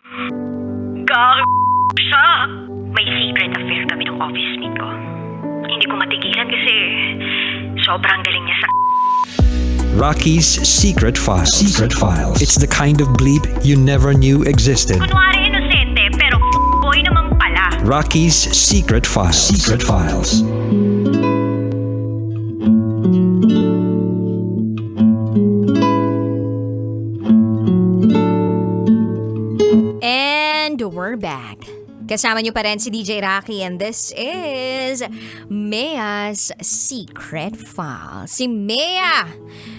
Siya! May secret affair kami ng office mate ko. Hindi ko matigilan kasi sobrang galing niya sa... Rocky's Secret Files. Secret Files. It's the kind of bleep you never knew existed. Kunwari inosente pero boy naman pala. Rocky's Secret Files. Secret Files. And we're back. Kasama niyo pa rin si DJ Rocky and this is Mea's Secret File. Si Mea,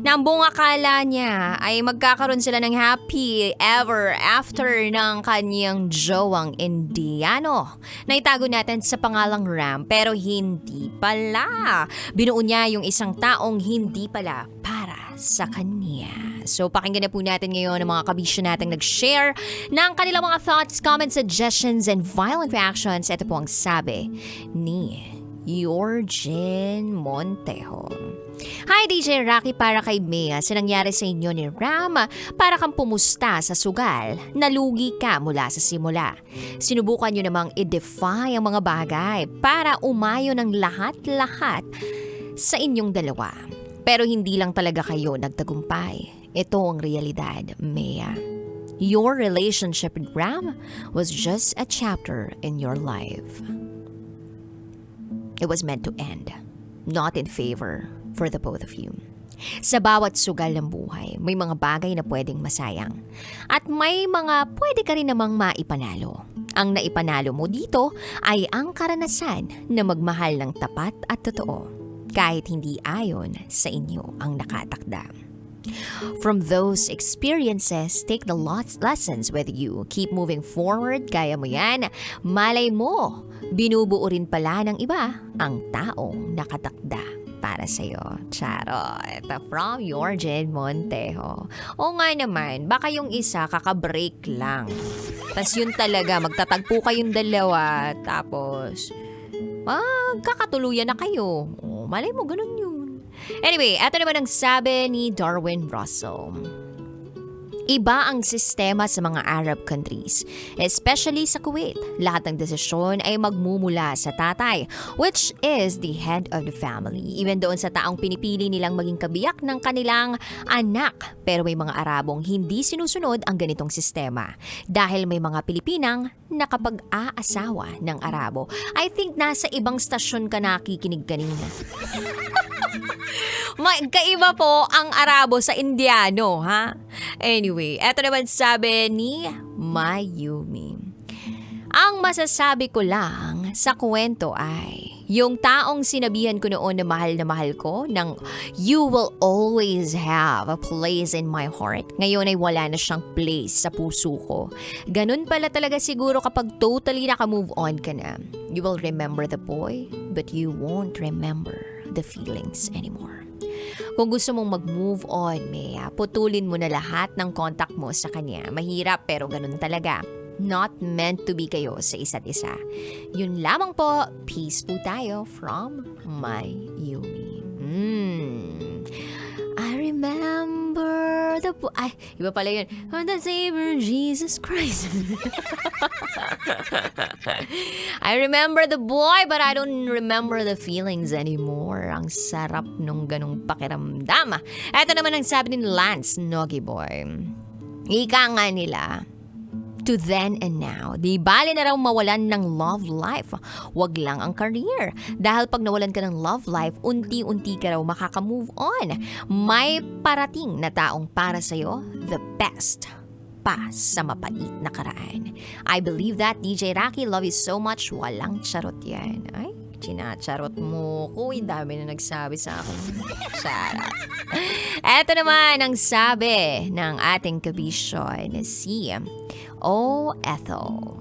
na ang buong akala niya ay magkakaroon sila ng happy ever after ng kanyang jowang Indiano. Naitago natin sa pangalang Ram pero hindi pala. Binuo niya yung isang taong hindi pala para sa kanya. So pakinggan na po natin ngayon ang mga kabisyo nating nag-share ng kanilang mga thoughts, comments, suggestions, and violent reactions. Ito po ang sabi ni Yorgen Montejo. Hi DJ Rocky, para kay Mea, sa nangyari sa inyo ni Ram, para kang pumusta sa sugal, nalugi ka mula sa simula. Sinubukan nyo namang i-defy ang mga bagay para umayo ng lahat-lahat sa inyong dalawa. Pero hindi lang talaga kayo nagtagumpay. Ito ang realidad, Mea. Your relationship with Ram was just a chapter in your life. It was meant to end, not in favor for the both of you. Sa bawat sugal ng buhay, may mga bagay na pwedeng masayang. At may mga pwede ka rin namang maipanalo. Ang naipanalo mo dito ay ang karanasan na magmahal ng tapat at totoo, kahit hindi ayon sa inyo ang nakatakda. From those experiences, take the lessons with you. Keep moving forward, kaya mo yan. Malay mo, binubuo rin pala ng iba ang taong nakatakda para sa'yo. Charo, ito from Yorgen Montejo. O nga naman, baka yung isa kakabreak lang. Tas yun talaga, magtatagpo kayong dalawa, tapos magkakatuluyan na kayo. O, malay mo, ganun yun. Anyway, eto naman ang sabi ni Darwin Russell. Iba ang sistema sa mga Arab countries, especially sa Kuwait. Lahat ng desisyon ay magmumula sa tatay, which is the head of the family. Even doon sa taong pinipili nilang maging kabiyak ng kanilang anak. Pero may mga Arabong hindi sinusunod ang ganitong sistema. Dahil may mga Pilipinang nakapag-aasawa ng Arabo. I think nasa ibang stasyon ka nakikinig kanina. Magkaiba po ang Arabo sa Indiano, ha? Anyway, eto naman sabi ni Mayumi. Ang masasabi ko lang sa kwento ay, yung taong sinabihan ko noon na mahal ko ng you will always have a place in my heart, ngayon ay wala na siyang place sa puso ko. Ganun pala talaga siguro kapag totally naka-move on ka na. You will remember the boy, but you won't remember the feelings anymore. Kung gusto mong mag-move on, Mea, putulin mo na lahat ng contact mo sa kanya. Mahirap pero ganun talaga. Not meant to be kayo sa isa't isa. Yun lamang po. Peace po tayo from my Yumi. I remember the boy. Ay, iba pala yun. On the Savior Jesus Christ. I remember the boy but I don't remember the feelings anymore. Ang sarap nung ganung pakiramdam. Ito naman ang sabi ni Lance Nogi Boy. Ika nga nila, to then and now, di bali na raw mawalan ng love life. Wag lang ang career. Dahil pag nawalan ka ng love life, unti-unti ka raw makaka-move on. May parating na taong para sa'yo, the best pa sa mapait na karaan. I believe that, DJ Rocky. Love you so much. Walang charot yan. Ay, chinacharot mo ko. Ang dami na nagsabi sa akin. Charot. Eto naman ang sabi ng ating kabisyo na si Ethel.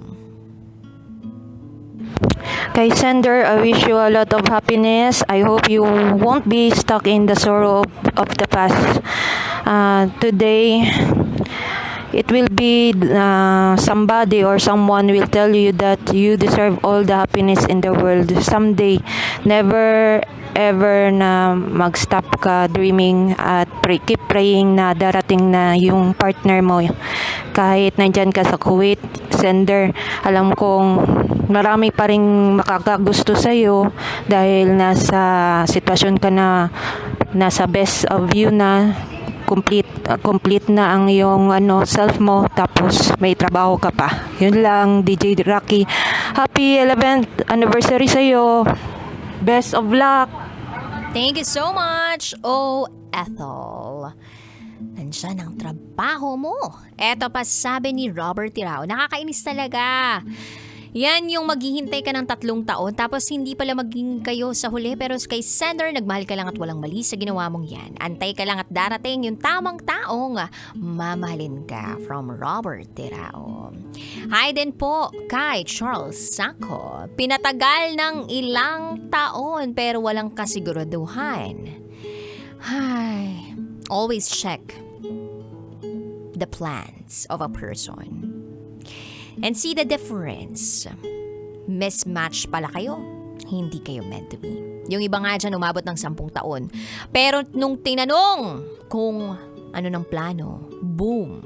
Kay Sender, I wish you a lot of happiness. I hope you won't be stuck in the sorrow of the past. Today, it will be somebody or someone will tell you that you deserve all the happiness in the world. Someday, never ever na mag-stop ka dreaming at keep praying na darating na yung partner mo. Kahit nandyan ka sa Kuwait, sender, alam kong marami pa rin makakagusto sa'yo dahil nasa sitwasyon ka na nasa best of you na complete na ang iyong self mo, tapos may trabaho ka pa. Yun lang, DJ Rocky. Happy 11th anniversary sa'yo. Best of luck. Thank you so much, Ethel. Nandiyan ang trabaho mo. Eto pa sabi ni Robert Tirao, nakakainis talaga. Yan yung maghihintay ka ng 3 taon tapos hindi pala maging kayo sa huli, pero kay sender nagmahal ka lang at walang mali sa ginawa mong yan. Antay ka lang at darating yung tamang taong mamahalin ka. From Robert Tirao. Hi din po kay Charles Sacco. Pinatagal ng ilang taon pero walang kasiguraduhan. Hi. Always check the plans of a person and see the difference. Mismatch pala kayo. Hindi kayo meant to be. Yung iba nga dyan umabot ng 10 taon. Pero nung tinanong kung ano ng plano, boom.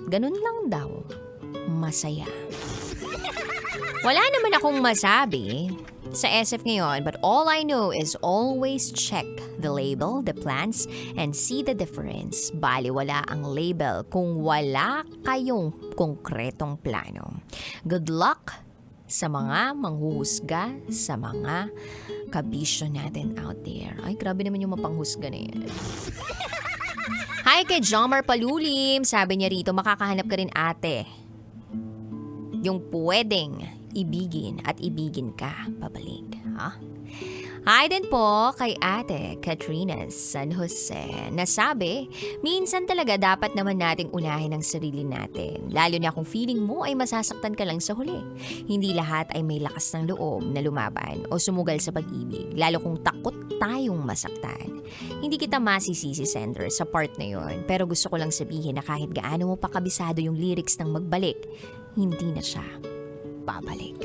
Ganun lang daw. Masaya. Wala naman akong masabi sa SF ngayon, but all I know is always check the label, the plans, and see the difference. Bali, wala ang label kung wala kayong konkretong plano. Good luck sa mga manghuhusga, sa mga kabisyo natin out there. Ay, grabe naman yung mapanghusga na yan. Hi kay Jomar Palulim. Sabi niya rito, makakahanap ka rin ate. Yung pwedeng ibigin at ibigin ka pabalik. Ha? Hi din po kay ate Katrina San Jose na sabi, minsan talaga dapat naman nating unahin ang sarili natin. Lalo na kung feeling mo ay masasaktan ka lang sa huli. Hindi lahat ay may lakas ng loob na lumaban o sumugal sa pag-ibig. Lalo kung takot tayong masaktan. Hindi kita masisisi, sender, sa part na yon. Pero gusto ko lang sabihin na kahit gaano mo pa kabisado yung lyrics ng magbalik, hindi na siya babalik.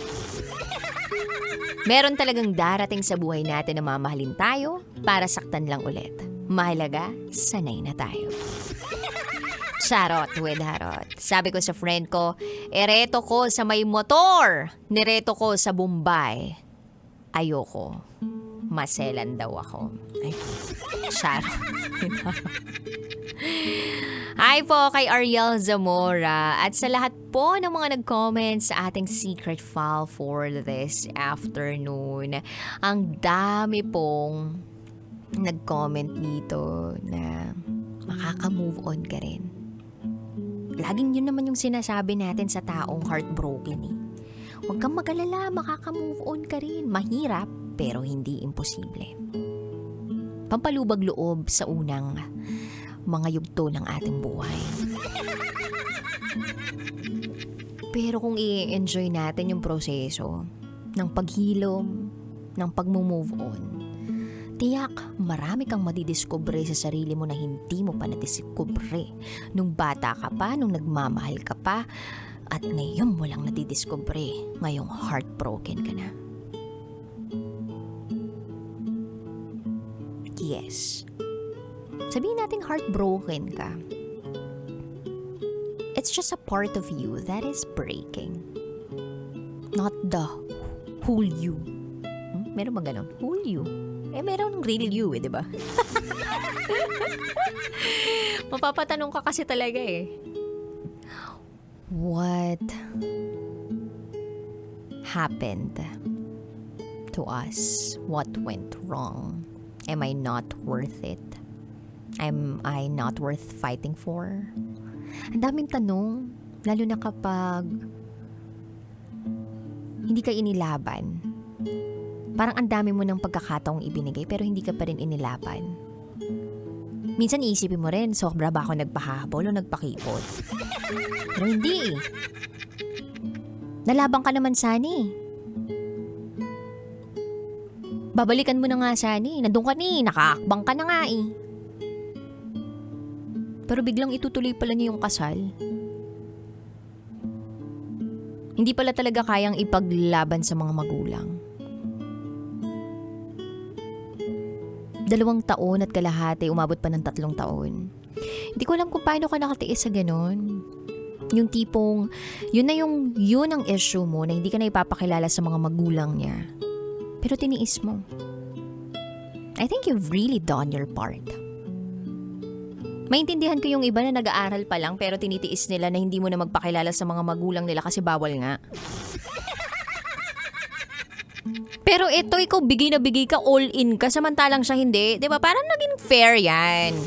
Meron talagang darating sa buhay natin na mamahalin tayo para saktan lang ulit. Mahalaga, sanay na tayo. Charot with harot. Sabi ko sa friend ko, ereto ko sa may motor, nireto ko sa Bombay. Ayoko. Maselan daw ako. Ay, charot. Hi po kay Ariel Zamora at sa lahat po ng mga nag-comment sa ating secret file for this afternoon. Ang dami pong nag-comment dito na makaka-move on ka rin. Laging yun naman yung sinasabi natin sa taong heartbroken eh. Huwag kang mag-alala, makaka-move on ka rin. Mahirap pero hindi imposible. Pampalubag loob sa unang mga yugto ng ating buhay. Pero kung i-enjoy natin yung proseso ng paghilom, ng pag-move on, tiyak marami kang madidiskubre sa sarili mo na hindi mo pa nadiskubre nung bata ka pa, nung nagmamahal ka pa, at ngayon mo lang nadidiskubre ngayong heartbroken ka na. Yes. Sabihin natin heartbroken ka. It's just a part of you that is breaking. Not the whole you. Meron ba ganun? Whole you. Meron real you di ba? Mapapatanong ka kasi talaga eh. What happened to us? What went wrong? Am I not worth it? Am I not worth fighting for? Ang daming tanong, lalo na kapag hindi ka inilaban. Parang ang dami mo ng pagkakataong ibinigay pero hindi ka pa rin inilaban. Minsan iisipin mo rin, sobra ba ako nagpahabol o nagpakipot? Pero hindi eh. Nalaban ka naman sana eh. Babalikan mo na nga sana eh. Nandun ka ni, nakaakbang ka na nga eh. Pero biglang itutuloy pala niya yung kasal. Hindi pala talaga kayang ipaglaban sa mga magulang. 2 taon at kalahati, umabot pa ng 3 taon. Hindi ko alam kung paano ka nakatiis sa ganon. Yung tipong, yun ang issue mo na hindi ka na ipapakilala sa mga magulang niya. Pero tiniis mo. I think you've really done your part. Maintindihan ko yung iba na nag-aaral pa lang pero tinitiis nila na hindi mo na magpakilala sa mga magulang nila kasi bawal nga. Pero ito, ikaw bigay na bigay ka, all in ka, samantalang siya hindi. Diba? Parang naging fair yan.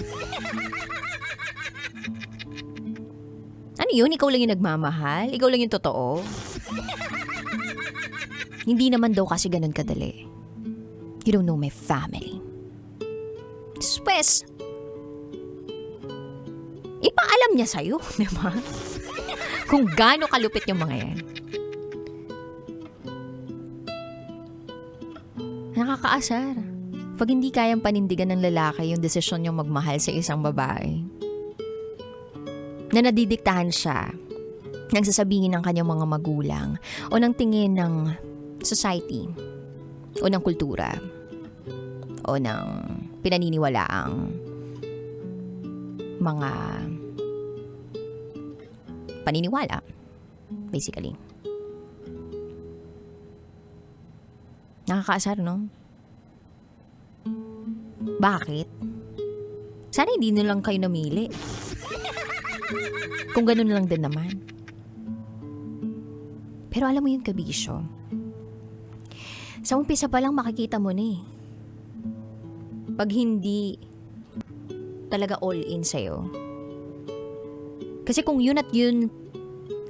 Ano yun? Ikaw lang yung nagmamahal? Ikaw lang yung totoo? Hindi naman daw kasi ganun kadali. You don't know my family. Swes, ipaalam niya sa'yo, di ba? Kung gaano kalupit yung mga yan. Nakakaasar. Pag hindi kayang panindigan ng lalaki yung desisyon niyong magmahal sa isang babae, na nadidiktahan siya ng sasabihin ng kanyang mga magulang o ng tingin ng society o ng kultura o ng pinaniniwalaang mga paniniwala, basically. Nakakaasar, no? Bakit? Sana hindi na lang kayo namili. Kung ganun lang din naman. Pero alam mo yung kabisyo. Sa umpisa pa lang makikita mo na eh. Pag hindi talaga all in sa'yo. Kasi kung yun at yun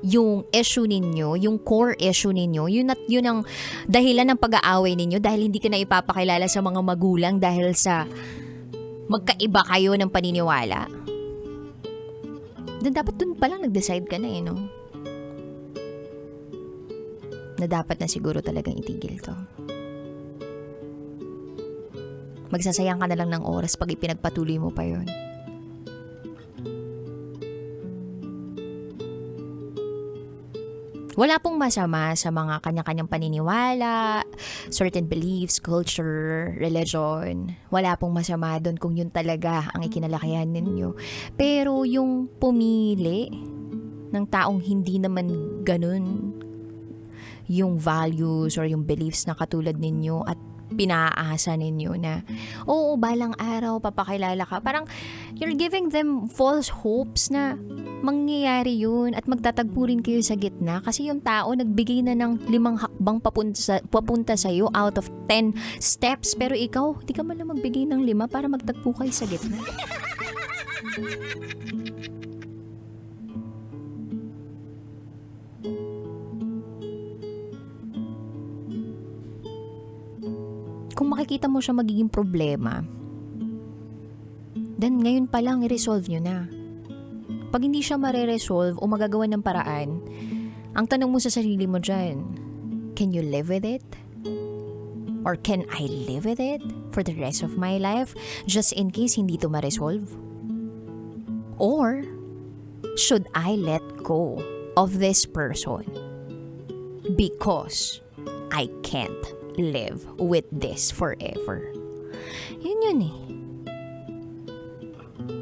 yung issue ninyo, yung core issue ninyo, yun at yun ang dahilan ng pag-aaway ninyo dahil hindi ka na ipapakilala sa mga magulang dahil sa magkaiba kayo ng paniniwala. Then dapat dun pa lang nag-decide ka na no? Na dapat na siguro talagang itigil to. Magsasayang ka na lang ng oras pag ipinagpatuloy mo pa yun. Wala pong masama sa mga kanya-kanyang paniniwala, certain beliefs, culture, religion. Wala pong masama doon kung yun talaga ang ikinalakihan ninyo. Pero yung pumili ng taong hindi naman ganun yung values or yung beliefs na katulad ninyo at pinaasa ninyo na, oo, balang araw, papakilala ka. Parang, you're giving them false hopes na mangyayari yun at magtatagpo rin kayo sa gitna kasi yung tao nagbigay na ng 5 hakbang papunta sa'yo out of 10 steps pero ikaw, di ka man lang magbigay ng 5 para magtagpo kayo sa gitna. Kung makikita mo siya magiging problema, then ngayon pa lang i-resolve nyo na. Pag hindi siya mare-resolve o magagawa ng paraan, ang tanong mo sa sarili mo dyan, can you live with it? Or can I live with it for the rest of my life just in case hindi to ma-resolve? Or should I let go of this person because I can't live with this forever? Yun eh.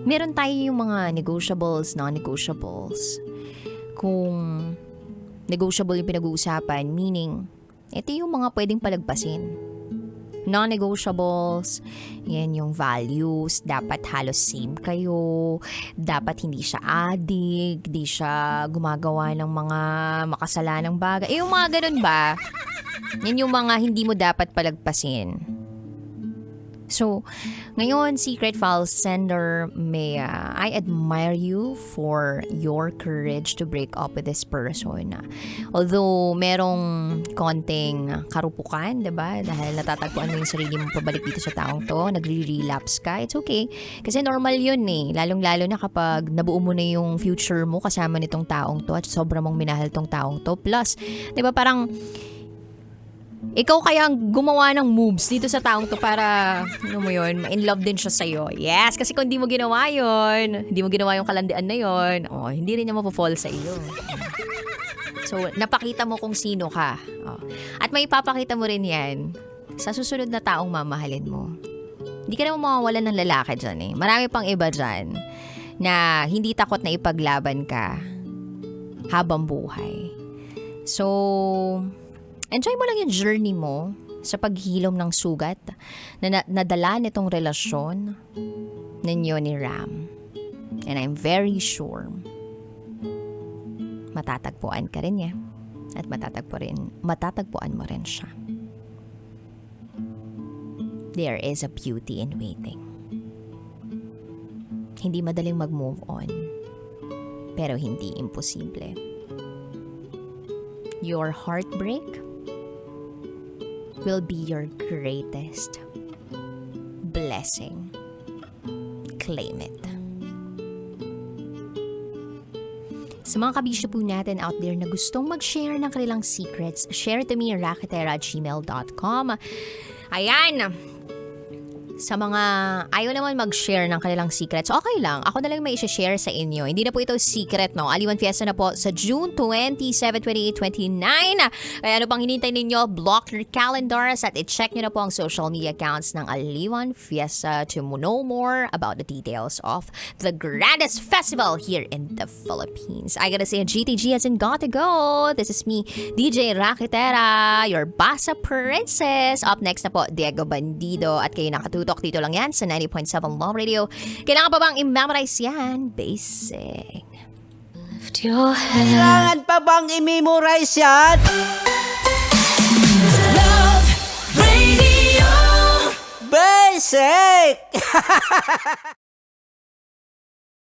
Meron tayo yung mga negotiables, non-negotiables. Kung negotiable yung pinag-uusapan, meaning, ito yung mga pwedeng palagpasin. Non-negotiables, yan yung values, dapat halos same kayo, dapat hindi siya addict, hindi siya gumagawa ng mga makasalanang bagay. Yung mga ganun ba? Yan yung mga hindi mo dapat palagpasin. So, ngayon, Secret Files sender, I admire you for your courage to break up with this person. Although, merong konting karupukan, diba? Dahil natatagpuan mo yung sarili mo pabalik dito sa taong to, nagre-relapse ka, it's okay. Kasi normal yun eh. Lalong-lalo na kapag nabuo mo na yung future mo kasama nitong taong to at sobrang mong minahal tong taong to. Plus, diba parang ikaw kaya ang gumawa ng moves dito sa taong to para, ano mo yun, ma-in love din siya sa'yo. Yes, kasi kung hindi mo ginawa yun, hindi mo ginawa yung kalandian na yun, hindi rin niya mapafall sa iyo. So, napakita mo kung sino ka. At may ipapakita mo rin yan sa susunod na taong mamahalin mo. Hindi ka naman mawawalan ng lalaki dyan eh. Marami pang iba dyan na hindi takot na ipaglaban ka habang buhay. So, enjoy mo lang yung journey mo sa paghilom ng sugat na nadala nitong relasyon ninyo ni Ram. And I'm very sure matatagpuan ka rin niya at matatagpuan mo rin siya. There is a beauty in waiting. Hindi madaling mag-move on, pero hindi imposible. Your heartbreak will be your greatest blessing. Claim it. Sa mga kabisyo po natin out there na gustong mag-share ng kanilang secrets, share to me raketera@gmail.com. Ayan! Sa mga ayaw naman mag-share ng kanilang secrets, okay lang. Ako na lang may i-share sa inyo. Hindi na po ito secret, no? Aliwan Fiesta na po sa June 27, 28, 29. Kaya ano pang hinintay ninyo? Block your calendars at i-check nyo na po ang social media accounts ng Aliwan Fiesta to know more about the details of the grandest festival here in the Philippines. I gotta say, GTG as in got to go. This is me, DJ Raketera, your Basa Princess. Up next na po, Diego Bandido. At kayo nakatutok dito lang yan sa 90.7 Love Radio. Kailangan pa bang i-memorize yan? Basic. Lift your head. Kailangan pa bang i-memorize yan? Love Radio. Basic!